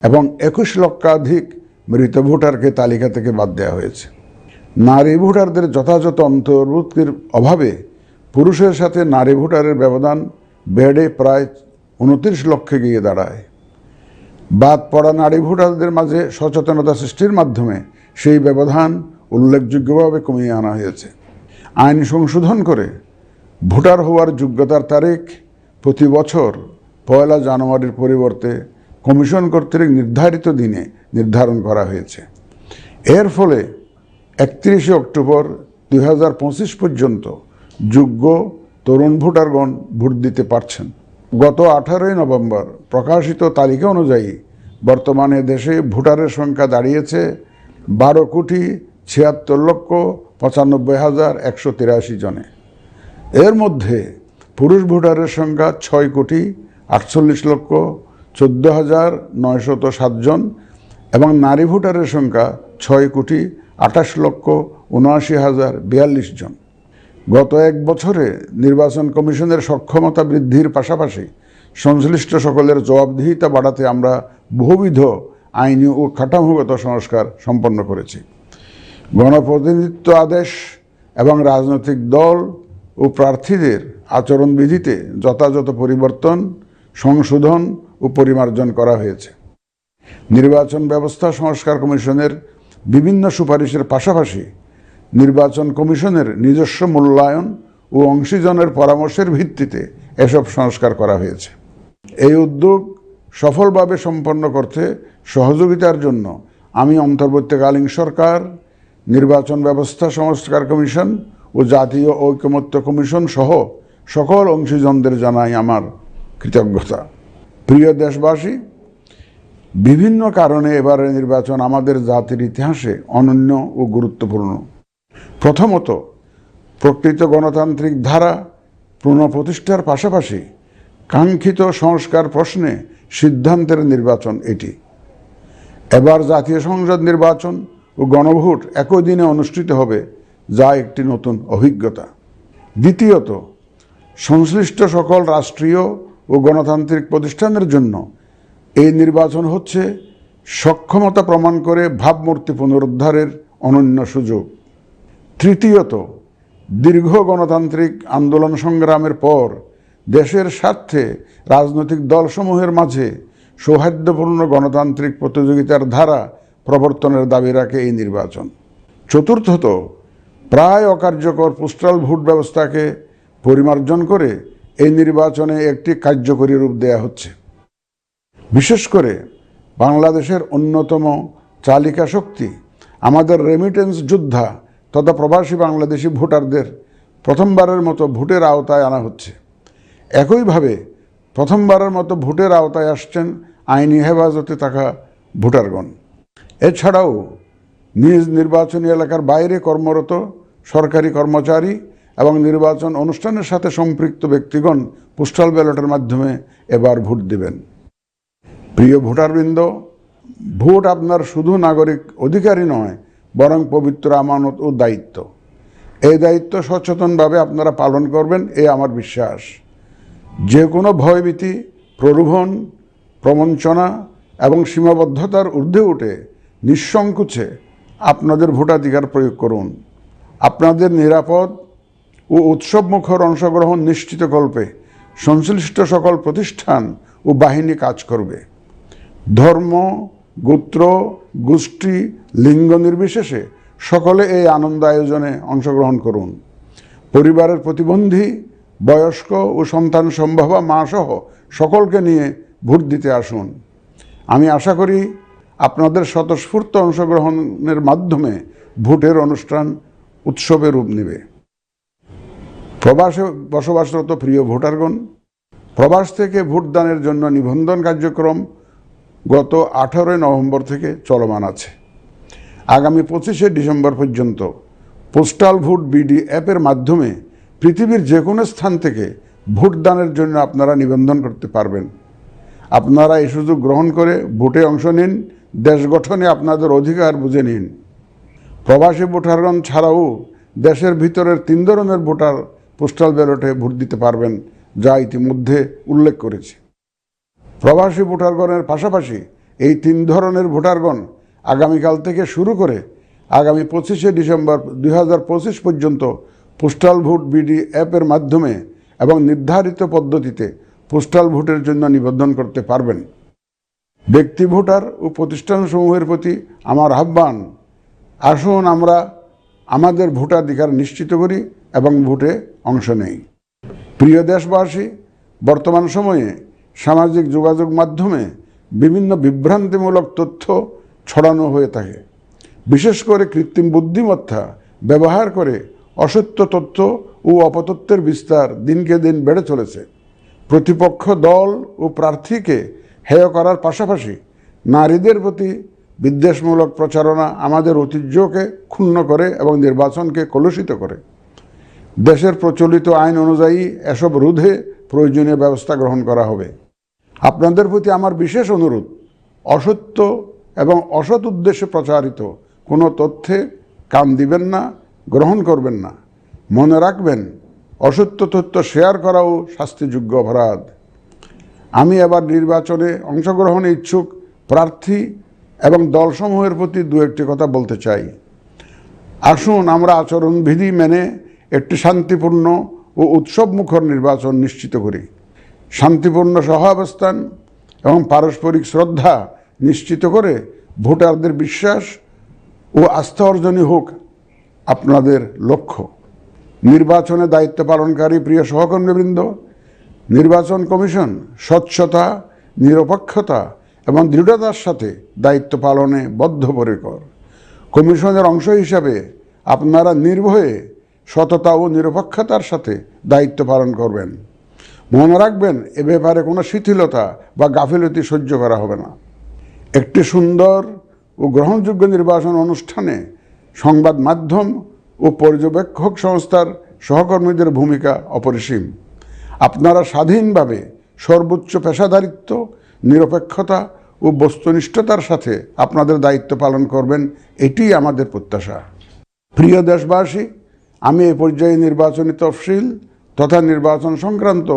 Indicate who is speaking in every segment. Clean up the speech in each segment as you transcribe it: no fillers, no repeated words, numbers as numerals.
Speaker 1: এবং 21 লক্ষাধিক মৃত ভোটারকে তালিকা থেকে বাদ দেওয়া হয়েছে। নারী ভোটারদের যথাযথ অন্তর্ভুক্তির অভাবে পুরুষের সাথে নারী ভোটারের ব্যবধান বেড়ে প্রায় 29 লক্ষে গিয়ে দাঁড়ায়। বাদ পড়া নারী ভোটারদের মাঝে সচেতনতা সৃষ্টির মাধ্যমে সেই ব্যবধান উল্লেখযোগ্যভাবে কমিয়ে আনা হয়েছে। আইন সংশোধন করে ভোটার হওয়ার যোগ্যতার তারিখ প্রতি বছর 1 জানুয়ারির পরিবর্তে কমিশন কর্তৃক নির্ধারিত দিনে নির্ধারণ করা হয়েছে। এর ফলে 31 অক্টোবর 2025 পর্যন্ত যোগ্য তরুণ ভোটারগণ ভোট দিতে পারছেন। গত 18 নভেম্বর প্রকাশিত তালিকা অনুযায়ী বর্তমানে দেশে ভোটারের সংখ্যা দাঁড়িয়েছে 12,76,95,183 জনে। এর মধ্যে পুরুষ ভোটারের সংখ্যা 6,48,14,907 জন এবং নারী ভোটারের সংখ্যা 6,28,79,042 জন। গত এক বছরে নির্বাচন কমিশনের সক্ষমতা বৃদ্ধির পাশাপাশি সংশ্লিষ্ট সকলের জবাবদিহিতা বাড়াতে আমরা বহুবিধ আইনি ও কাঠামোগত সংস্কার সম্পন্ন করেছি। গণপ্রতিনিধিত্ব আদেশ এবং রাজনৈতিক দল ও প্রার্থীদের আচরণবিধিতে যথাযথ পরিবর্তন, সংশোধন ও পরিমার্জন করা হয়েছে। নির্বাচন ব্যবস্থা সংস্কার কমিশনের বিভিন্ন সুপারিশের পাশাপাশি নির্বাচন কমিশনের নিজস্ব মূল্যায়ন ও অংশীজনের পরামর্শের ভিত্তিতে এসব সংস্কার করা হয়েছে। এই উদ্যোগ সফলভাবে সম্পন্ন করতে সহযোগিতার জন্য আমি অন্তর্বর্তীকালীন সরকার, নির্বাচন ব্যবস্থা সংস্কার কমিশন ও জাতীয় ঐকমত্য কমিশন সহ সকল অংশীজনদের জানাই আমার কৃতজ্ঞতা। প্রিয় দেশবাসী, বিভিন্ন কারণে এবারের নির্বাচন আমাদের জাতির ইতিহাসে অনন্য ও গুরুত্বপূর্ণ। প্রথমত, প্রকৃত গণতান্ত্রিক ধারা পুনঃপ্রতিষ্ঠার পাশাপাশি কাঙ্ক্ষিত সংস্কার প্রশ্নে সিদ্ধান্তের নির্বাচন এটি। এবার জাতীয় সংসদ নির্বাচন ও গণভোট একই দিনে অনুষ্ঠিত হবে, যা একটি নতুন অভিজ্ঞতা। দ্বিতীয়ত, সংশ্লিষ্ট সকল রাষ্ট্রীয় ও গণতান্ত্রিক প্রতিষ্ঠানের জন্য এই নির্বাচন হচ্ছে সক্ষমতা প্রমাণ করে ভাবমূর্তি পুনরুদ্ধারের অনন্য সুযোগ। তৃতীয়ত, দীর্ঘ গণতান্ত্রিক আন্দোলন সংগ্রামের পর দেশের স্বার্থে রাজনৈতিক দলসমূহের মাঝে সৌহার্দ্যপূর্ণ গণতান্ত্রিক প্রতিযোগিতার ধারা প্রবর্তনের দাবি রাখে এই নির্বাচন। চতুর্থত, প্রায় অকার্যকর পোস্টাল ভোট ব্যবস্থাকে পরিমার্জন করে এই নির্বাচনে একটি কার্যকরী রূপ দেয়া হচ্ছে। বিশেষ করে বাংলাদেশের অন্যতম চালিকা শক্তি আমাদের রেমিটেন্স যোদ্ধা তথা প্রবাসী বাংলাদেশি ভোটারদের প্রথমবারের মতো ভোটের আওতায় আনা হচ্ছে। একইভাবে প্রথমবারের মতো ভোটের আওতায় আসছেন আইনি হেফাজতে থাকা ভোটারগণ। এছাড়াও নিজ নির্বাচনী এলাকার বাইরে কর্মরত সরকারি কর্মচারী এবং নির্বাচন অনুষ্ঠানের সাথে সম্পৃক্ত ব্যক্তিগণ পোস্টাল ব্যালটের মাধ্যমে এবার ভোট দেবেন। প্রিয় ভোটারবৃন্দ, ভোট আপনার শুধু নাগরিক অধিকারই নয়, বরং পবিত্র আমানত ও দায়িত্ব। এই দায়িত্ব সচেতনভাবে আপনারা পালন করবেন, এ আমার বিশ্বাস। যে কোনো ভয়ভীতি, প্রলোভন, প্রবঞ্চনা এবং সীমাবদ্ধতার ঊর্ধ্বে উঠে নিঃসংকোচে আপনাদের ভোটাধিকার প্রয়োগ করুন। আপনাদের নিরাপদ ও উৎসবমুখর অংশগ্রহণ নিশ্চিতকল্পে সংশ্লিষ্ট সকল প্রতিষ্ঠান ও বাহিনী কাজ করবে। ধর্ম, গোত্র, গোষ্ঠী, লিঙ্গ নির্বিশেষে সকলে এই আনন্দ আয়োজনে অংশগ্রহণ করুন। পরিবারের প্রতিবন্ধী, বয়স্ক ও সন্তান সম্ভবা মা সহ সকলকে নিয়ে ভোট দিতে আসুন। আমি আশা করি আপনাদের স্বতঃস্ফূর্ত অংশগ্রহণের মাধ্যমে ভোটের অনুষ্ঠান উৎসবে রূপ নেবে। প্রবাসে বসবাসরত প্রিয় ভোটারগণ, প্রবাস থেকে ভোটদানের জন্য নিবন্ধন কার্যক্রম গত 18 নভেম্বর থেকে চলমান আছে। আগামী 25 ডিসেম্বর পর্যন্ত পোস্টাল ভোট বিডি অ্যাপের মাধ্যমে পৃথিবীর যে কোনো স্থান থেকে ভোটদানের জন্য আপনারা নিবন্ধন করতে পারবেন। আপনারা এই সুযোগ গ্রহণ করে ভোটে অংশ নিন, দেশ গঠনে আপনাদের অধিকার বুঝে নিন। প্রবাসী ভোটারগণ ছাড়াও দেশের ভিতরের 3 ধরনের ভোটার পোস্টাল ব্যালটে ভোট দিতে পারবেন, যা ইতিমধ্যে উল্লেখ করেছি। প্রবাসী ভোটারগণের পাশাপাশি এই 3 ধরনের ভোটারগণ আগামীকাল থেকে শুরু করে আগামী 25শে ডিসেম্বর 2025 পর্যন্ত পোস্টাল ভোট বিডি অ্যাপের মাধ্যমে এবং নির্ধারিত পদ্ধতিতে পোস্টাল ভোটের জন্য নিবন্ধন করতে পারবেন। ব্যক্তি ভোটার ও প্রতিষ্ঠানসমূহের প্রতি আমার আহ্বান, আসুন আমরা আমাদের ভোটাধিকার নিশ্চিত করি এবং ভোটে অংশ নেই। প্রিয় দেশবাসী, বর্তমান সময়ে সামাজিক যোগাযোগ মাধ্যমে বিভিন্ন বিভ্রান্তিমূলক তথ্য ছড়ানো হয়ে থাকে। বিশেষ করে কৃত্রিম বুদ্ধিমত্তা ব্যবহার করে অসত্য তথ্য ও অপতথ্যের বিস্তার দিনকে দিন বেড়ে চলেছে। প্রতিপক্ষ দল ও প্রার্থীকে হেয় করার পাশাপাশি নারীদের প্রতি বিদ্বেষমূলক প্রচারণা আমাদের ঐতিহ্যকে ক্ষুণ্ণ করে এবং নির্বাচনকে কলুষিত করে। দেশের প্রচলিত আইন অনুযায়ী এসব রোধে প্রয়োজনীয় ব্যবস্থা গ্রহণ করা হবে। আপনাদের প্রতি আমার বিশেষ অনুরোধ, অসত্য এবং অসৎ উদ্দেশ্যে প্রচারিত কোনো তথ্যে কান দিবেন না, গ্রহণ করবেন না। মনে রাখবেন, অসত্য তথ্য শেয়ার করাও শাস্তিযোগ্য অপরাধ। আমি এবার নির্বাচনে অংশগ্রহণে ইচ্ছুক প্রার্থী এবং দলসমূহের প্রতি দু একটি কথা বলতে চাই। আসুন আমরা আচরণবিধি মেনে একটি শান্তিপূর্ণ ও উৎসবমুখর নির্বাচন নিশ্চিত করি। শান্তিপূর্ণ সহাবস্থান এবং পারস্পরিক শ্রদ্ধা নিশ্চিত করে ভোটারদের বিশ্বাস ও আস্থা অর্জনই হোক আপনাদের লক্ষ্য। নির্বাচনে দায়িত্ব পালনকারী প্রিয় সহকর্মীবৃন্দ, নির্বাচন কমিশন স্বচ্ছতা, নিরপেক্ষতা এবং দৃঢ়তার সাথে দায়িত্ব পালনে বদ্ধপরিকর। কমিশনের অংশ হিসাবে আপনারা নির্ভয়ে সততা ও নিরপেক্ষতার সাথে দায়িত্ব পালন করবেন। মনে রাখবেন, এ ব্যাপারে কোনো শিথিলতা বা গাফিলতি সহ্য করা হবে না। একটি সুন্দর ও গ্রহণযোগ্য নির্বাচন অনুষ্ঠানে সংবাদ মাধ্যম ও পর্যবেক্ষক সংস্থার সহকর্মীদের ভূমিকা অপরিসীম। আপনারা স্বাধীনভাবে সর্বোচ্চ পেশাদারিত্ব, নিরপেক্ষতা ও বস্তুনিষ্ঠতার সাথে আপনাদের দায়িত্ব পালন করবেন, এটিই আমাদের প্রত্যাশা। প্রিয় দেশবাসী, আমি এ পর্যায়ে নির্বাচনী তফসিল তথা নির্বাচন সংক্রান্ত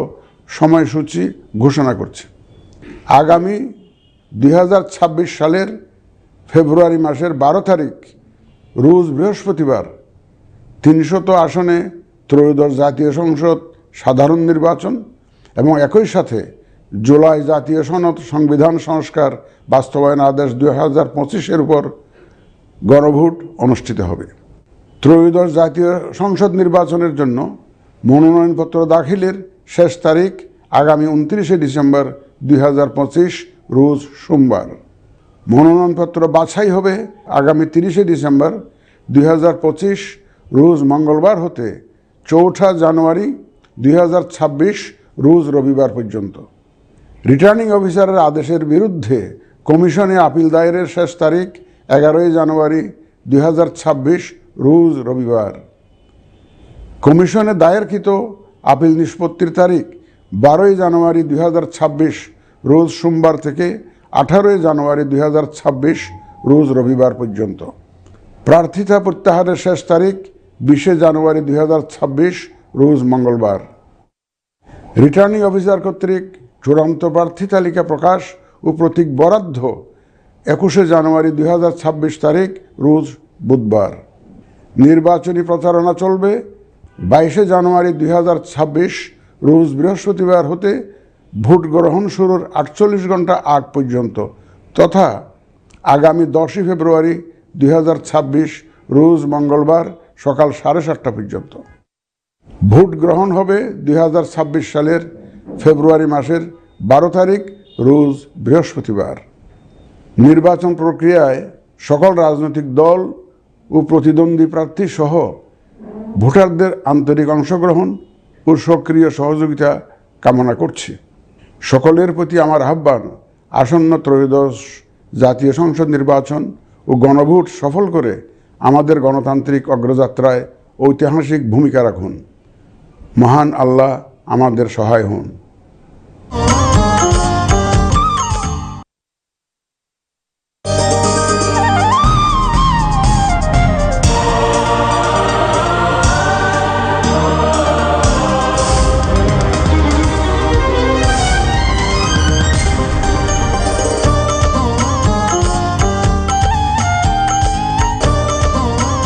Speaker 1: সময়সূচি ঘোষণা করছি। আগামী 2026 সালের ফেব্রুয়ারি মাসের 12 তারিখ রোজ বৃহস্পতিবার 300 আসনে ত্রয়োদশ জাতীয় সংসদ সাধারণ নির্বাচন এবং একই সাথে জুলাই জাতীয় সনদ সংবিধান সংস্কার বাস্তবায়ন আদেশ 2025-এর উপর গণভোট অনুষ্ঠিত হবে। ত্রয়োদশ জাতীয় সংসদ নির্বাচনের জন্য মনোনয়নপত্র দাখিলের শেষ তারিখ আগামী 29শে ডিসেম্বর 2025 রোজ সোমবার। মনোনয়নপত্র বাছাই হবে আগামী 30শে ডিসেম্বর 2025 রোজ মঙ্গলবার হতে 4 জানুয়ারি 2026 রোজ রবিবার পর্যন্ত। রিটার্নিং অফিসারের আদেশের বিরুদ্ধে কমিশনে আপিল দায়েরের শেষ তারিখ 11 জানুয়ারি 2026 রোজ রবিবার। কমিশনে দায়েরকৃত আপিল নিষ্পত্তির তারিখ 12 জানুয়ারি 2026 রোজ সোমবার থেকে 18 জানুয়ারি 2026 রোজ রবিবার পর্যন্ত। প্রার্থিতা প্রত্যাহারের শেষ তারিখ 20 জানুয়ারি 2026 রোজ মঙ্গলবার। রিটার্নিং অফিসার কর্তৃক চূড়ান্ত প্রার্থী তালিকা প্রকাশ ও প্রতীক বরাদ্দ 21 জানুয়ারি 2026 তারিখ রোজ বুধবার। নির্বাচনী প্রচারণা চলবে 22 জানুয়ারি 2026 রোজ বৃহস্পতিবার হতে ভোট গ্রহণ শুরুর 48 ঘন্টা আগ পর্যন্ত তথা আগামী 10 ফেব্রুয়ারি 2026 রোজ মঙ্গলবার সকাল 7:30 পর্যন্ত। ভোট গ্রহণ হবে 2026 সালের ফেব্রুয়ারি মাসের 12 তারিখ রোজ বৃহস্পতিবার। নির্বাচন প্রক্রিয়ায় সকল রাজনৈতিক দল ও প্রতিদ্বন্দ্বী প্রার্থী সহ ভোটারদের আন্তরিক অংশগ্রহণ ও সক্রিয় সহযোগিতা কামনা করছি। সকলের প্রতি আমার আহ্বান, আসন্ন ত্রয়োদশ জাতীয় সংসদ নির্বাচন ও গণভোট সফল করে আমাদের গণতান্ত্রিক অগ্রযাত্রায় ঐতিহাসিক ভূমিকা রাখুন। মহান আল্লাহ আমাদের সহায় হন।